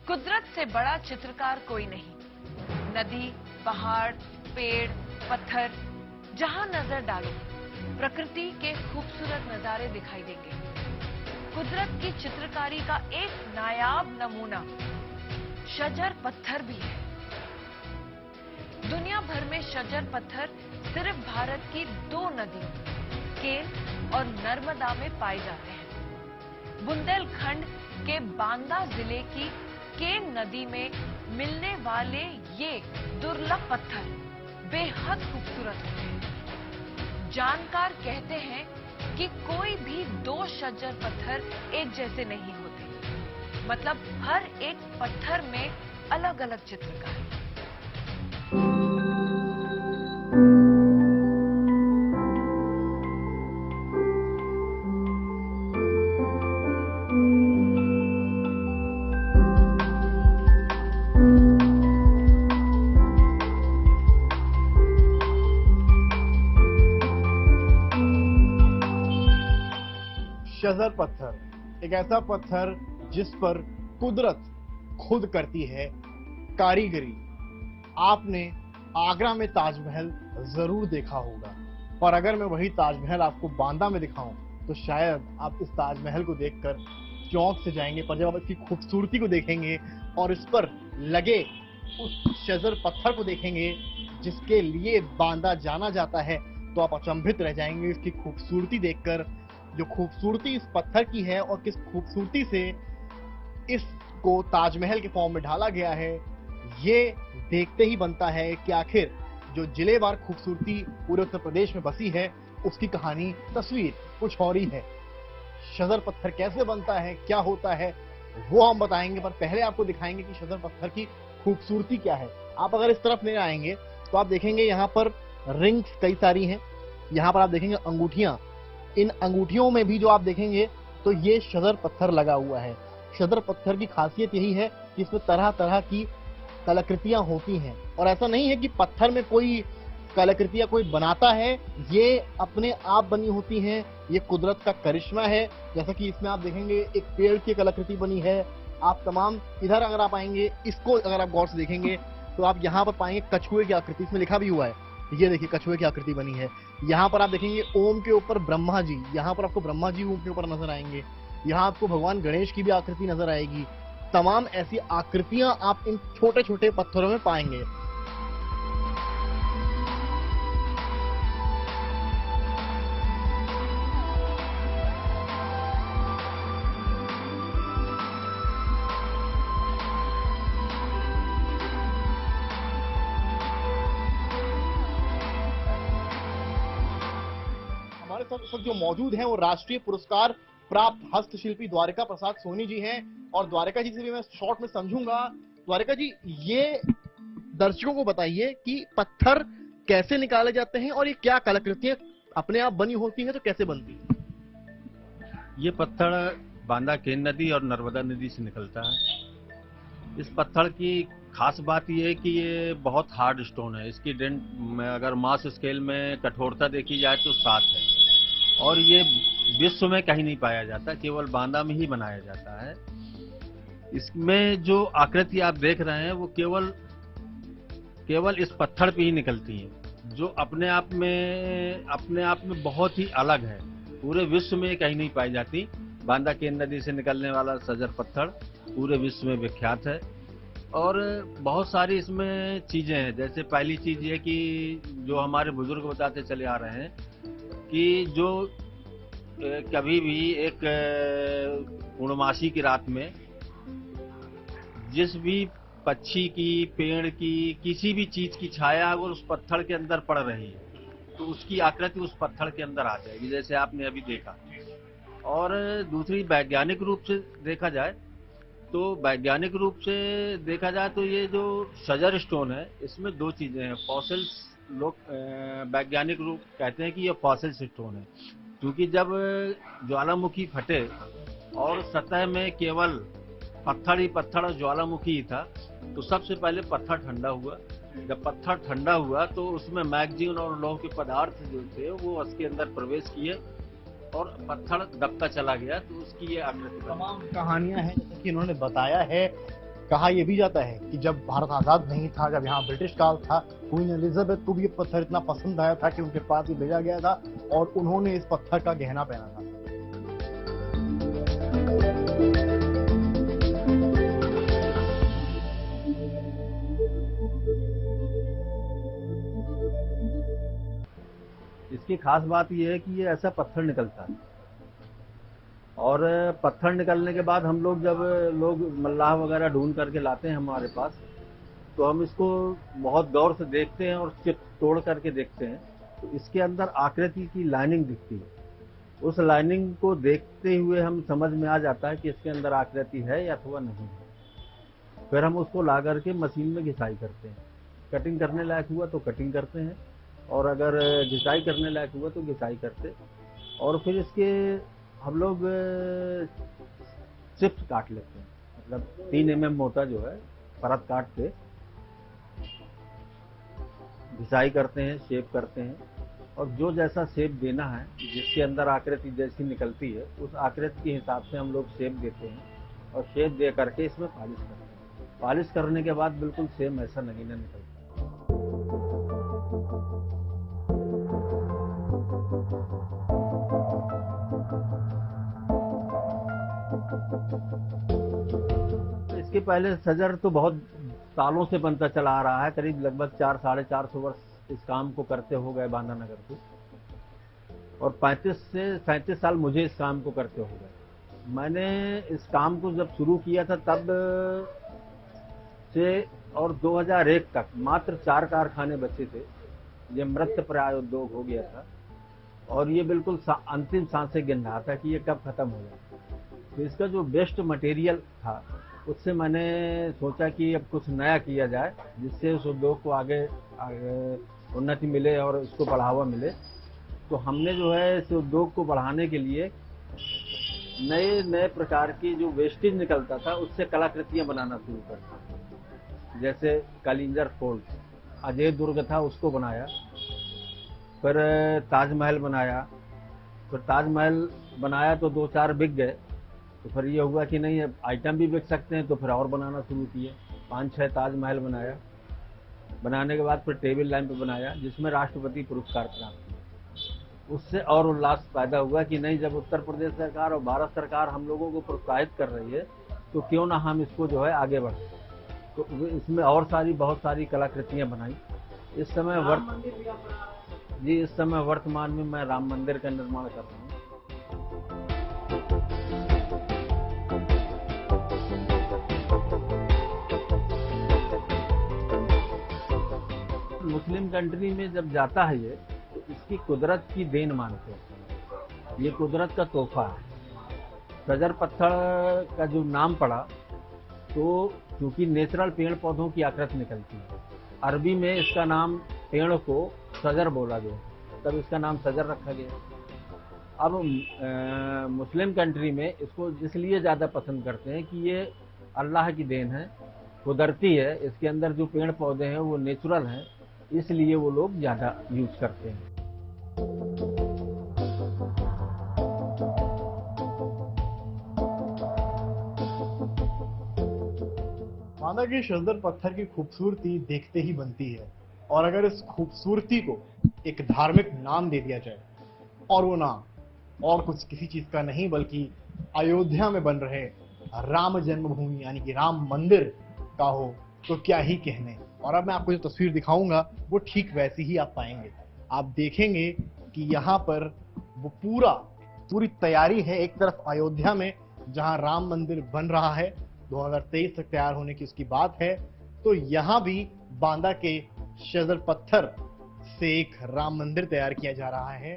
कुदरत से बड़ा चित्रकार कोई नहीं। नदी, पहाड़, पेड़, पत्थर, जहां नजर डालो प्रकृति के खूबसूरत नजारे दिखाई देंगे। कुदरत की चित्रकारी का एक नायाब नमूना शजर पत्थर भी है। दुनिया भर में शजर पत्थर सिर्फ भारत की 2 नदियों केन और नर्मदा में पाए जाते हैं। बुंदेलखंड के बांदा जिले की केन नदी में मिलने वाले ये दुर्लभ पत्थर बेहद खूबसूरत होते हैं। जानकार कहते हैं कि कोई भी 2 शजर पत्थर एक जैसे नहीं होते, मतलब हर एक पत्थर में अलग अलग चित्रकारी। शजर पत्थर एक ऐसा पत्थर जिस पर कुदरत खुद करती है कारीगरी। आपने आगरा में ताजमहल जरूर देखा होगा, पर अगर मैं वही ताजमहल आपको बांदा में दिखाऊं तो शायद आप इस ताजमहल को देखकर चौंक से जाएंगे। पर जब आप इसकी खूबसूरती को देखेंगे और इस पर लगे उस शजर पत्थर को देखेंगे जिसके लिए बांदा जाना जाता है, तो आप अचंभित रह जाएंगे इसकी खूबसूरती देखकर। जो खूबसूरती इस पत्थर की है और किस खूबसूरती से इसको ताजमहल के फॉर्म में ढाला गया है, ये देखते ही बनता है कि आखिर जो जिलेवार खूबसूरती पूरे उत्तर प्रदेश में बसी है उसकी कहानी तस्वीर कुछ और ही है। शजर पत्थर कैसे बनता है, क्या होता है, वो हम बताएंगे, पर पहले आपको दिखाएंगे कि शजर पत्थर की खूबसूरती क्या है। आप अगर इस तरफ नहीं आएंगे तो आप देखेंगे यहाँ पर रिंग्स कई सारी हैं। यहाँ पर आप देखेंगे अंगूठियां। इन अंगूठियों में भी जो आप देखेंगे तो ये शजर पत्थर लगा हुआ है। शजर पत्थर की खासियत यही है कि इसमें तरह तरह की कलाकृतियां होती हैं, और ऐसा नहीं है कि पत्थर में कोई कलाकृतियां कोई बनाता है, ये अपने आप बनी होती हैं। ये कुदरत का करिश्मा है। जैसा कि इसमें आप देखेंगे एक पेड़ की कलाकृति बनी है। आप तमाम इधर अगर आप आएंगे, इसको अगर आप गौर से देखेंगे तो आप यहाँ पर पाएंगे कछुए की आकृति, इसमें लिखा भी हुआ है। ये देखिए कछुए की आकृति बनी है। यहाँ पर आप देखेंगे ओम के ऊपर ब्रह्मा जी, यहाँ पर आपको ब्रह्मा जी ओम के ऊपर नजर आएंगे। यहाँ आपको भगवान गणेश की भी आकृति नजर आएगी। तमाम ऐसी आकृतियां आप इन छोटे छोटे पत्थरों में पाएंगे। हमारे साथ इस वक्त जो मौजूद हैं वो राष्ट्रीय पुरस्कार प्राप्त हस्तशिल्पी द्वारिका प्रसाद सोनी जी हैं, और द्वारिका जी से भी मैं शॉर्ट में समझूंगा। द्वारिका जी, ये दर्शकों को बताइए कि पत्थर कैसे निकाले जाते हैं और ये क्या कलाकृतियां अपने आप बनी होती हैं, तो कैसे बनती है? ये पत्थर बांदा केन नदी और नर्मदा नदी से निकलता है। इस पत्थर की खास बात यह है कि ये बहुत हार्ड स्टोन है। इसकी डेंट अगर मास स्केल में कठोरता देखी जाए तो 7 है, और ये विश्व में कहीं नहीं पाया जाता, केवल बांदा में ही बनाया जाता है। इसमें जो आकृति आप देख रहे हैं वो केवल इस पत्थर पे ही निकलती है, जो अपने आप में बहुत ही अलग है। पूरे विश्व में कहीं नहीं पाई जाती। बांदा केन नदी से निकलने वाला शजर पत्थर पूरे विश्व में विख्यात है। और बहुत सारी इसमें चीजें हैं। जैसे पहली चीज ये कि जो हमारे बुजुर्ग बताते चले आ रहे हैं कि जो कभी भी एक पूर्णमासी की रात में जिस भी पक्षी की, पेड़ की, किसी भी चीज की छाया अगर उस पत्थर के अंदर पड़ रही है तो उसकी आकृति उस पत्थर के अंदर आ जाएगी, जैसे आपने अभी देखा। और दूसरी वैज्ञानिक रूप से देखा जाए तो ये जो शजर स्टोन है इसमें 2 चीजें हैं। फॉसिल्स, लोग वैज्ञानिक रूप कहते हैं कि ये फॉसिल स्टोन है, क्योंकि जब ज्वालामुखी फटे और सतह में केवल पत्थर ही पत्थर और ज्वालामुखी ही था, तो सबसे पहले पत्थर ठंडा हुआ। जब पत्थर ठंडा हुआ तो उसमें मैग्नीशियम और लौह के पदार्थ जो थे वो उसके अंदर प्रवेश किए और पत्थर दबता चला गया, तो उसकी ये आकृति। तमाम कहानियां हैं जैसे कि इन्होंने बताया है कहा यह भी जाता है कि जब भारत आजाद नहीं था, जब यहाँ ब्रिटिश काल था, क्वीन एलिजाबेथ को भी ये पत्थर इतना पसंद आया था कि उनके पास ये भेजा गया था और उन्होंने इस पत्थर का गहना पहना था। इसकी खास बात यह है कि ये ऐसा पत्थर निकलता है और पत्थर निकलने के बाद हम लोग जब लोग मल्लाह वगैरह ढूंढ करके लाते हैं हमारे पास, तो हम इसको बहुत गौर से देखते हैं और चिप तोड़ करके देखते हैं, तो इसके अंदर आकृति की लाइनिंग दिखती है। उस लाइनिंग को देखते हुए हम समझ में आ जाता है कि इसके अंदर आकृति है या अथवा नहीं है। फिर हम उसको ला करके मशीन में घिसाई करते हैं। कटिंग करने लायक हुआ तो कटिंग करते हैं और अगर घिसाई करने लायक हुआ तो घिसाई करते, और फिर इसके हम लोग चिप्स काट लेते हैं, मतलब 3 mm मोटा जो है परत काट के घिसाई करते हैं, शेप करते हैं, और जो जैसा शेप देना है, जिसके अंदर आकृति जैसी निकलती है उस आकृति के हिसाब से हम लोग शेप देते हैं और शेप दे करके इसमें पॉलिश करते हैं। पॉलिश करने के बाद बिल्कुल सेम ऐसा नगीना निकलता है। इसके पहले सजर तो बहुत सालों से बनता चला आ रहा है, करीब लगभग 400-450 वर्ष इस काम को करते हो गए बांदा नगर को, और 35 से 37 साल मुझे इस काम को करते हो गए। मैंने इस काम को जब शुरू किया था तब से और 2001 तक मात्र 4 कारखाने बचे थे। ये मृत प्राय उद्योग हो गया था और ये बिल्कुल अंतिम सांसें गिन रहा था कि ये कब खत्म हो जाए। तो इसका जो बेस्ट मटेरियल था उससे मैंने सोचा कि अब कुछ नया किया जाए जिससे उस उद्योग को आगे उन्नति मिले और उसको बढ़ावा मिले। तो हमने जो है इस उद्योग को बढ़ाने के लिए नए नए प्रकार की जो वेस्टेज निकलता था उससे कलाकृतियां बनाना शुरू कर दी। जैसे कालिंजर फोर्ट, अजय दुर्ग था उसको बनाया, फिर ताजमहल बनाया। फिर ताजमहल बनाया तो 2-4 बिक गए, तो फिर ये हुआ कि नहीं अब आइटम भी बिक सकते हैं, तो फिर और बनाना शुरू किए। 5-6 ताजमहल बनाया। बनाने के बाद फिर टेबल लैंप बनाया जिसमें राष्ट्रपति पुरस्कार प्राप्त हुआ। उससे और उल्लास पैदा हुआ कि नहीं, जब उत्तर प्रदेश सरकार और भारत सरकार हम लोगों को प्रोत्साहित कर रही है तो क्यों ना हम इसको जो है आगे बढ़े। तो इसमें और बहुत सारी कलाकृतियां बनाई। इस समय वर्तमान में मैं राम मंदिर का निर्माण कर रहा हूँ। मुस्लिम कंट्री में जब जाता है ये, तो इसकी कुदरत की देन मानते हैं। ये कुदरत का तोहफा है। सजर पत्थर का जो नाम पड़ा तो क्योंकि नेचुरल पेड़ पौधों की आकृति निकलती है। अरबी में इसका नाम पेड़ को सजर बोला गया, तब इसका नाम सजर रखा गया। अब मुस्लिम कंट्री में इसको इसलिए ज़्यादा पसंद करते हैं कि ये अल्लाह की देन है, कुदरती है। इसके अंदर जो पेड़ पौधे हैं वो नेचुरल हैं, इसलिए वो लोग ज़्यादा यूज करते हैं। बांदा के शजर पत्थर की खूबसूरती देखते ही बनती है, और अगर इस खूबसूरती को एक धार्मिक नाम दे दिया जाए, और वो नाम और कुछ किसी चीज का नहीं बल्कि अयोध्या में बन रहे राम जन्मभूमि यानी कि राम मंदिर का हो, तो क्या ही कहने। और अब मैं आपको जो तस्वीर दिखाऊंगा वो ठीक वैसी ही आप पाएंगे। आप देखेंगे कि यहाँ पर वो पूरी तैयारी है। एक तरफ अयोध्या में जहाँ राम मंदिर बन रहा है, 2023 तक तैयार होने की उसकी बात है, तो यहाँ भी बांदा के शजर पत्थर से एक राम मंदिर तैयार किया जा रहा है।